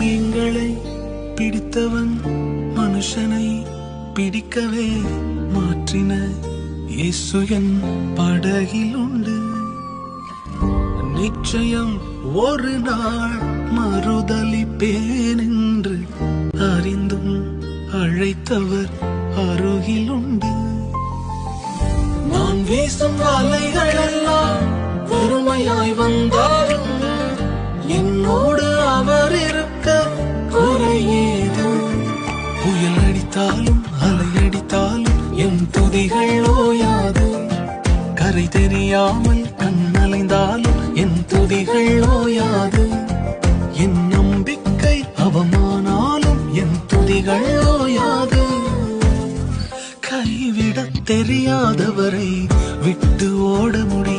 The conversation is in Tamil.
மீன்களை பிடித்தவன் மனுஷனை பிடிக்கவே மாற்றின இயேசு என் படகில் உண்டு. நிச்சயம் ஒரு நாள் மறுதலிப்பேன் என்று அறிந்தும் அழைத்தவர் அருகில் உண்டு. நான் வீசும் அலைகள் எல்லாம் பொறுமையாய் வந்தாலும் என்னோடு அவர் இருக்க குறையேது. புயல் அடித்தாலும் அலை அடித்தாலும் என் துதிகள் ஓயாது. கரை தெரியாமல் கண்ணலைந்தாலும் என் துதிகள் ஓயாது. என் நம்பிக்கை அவமானாலும் என் துதிகள் ஓயாது. கைவிடத் தெரியாதவரை விட்டு ஓட முடியும்.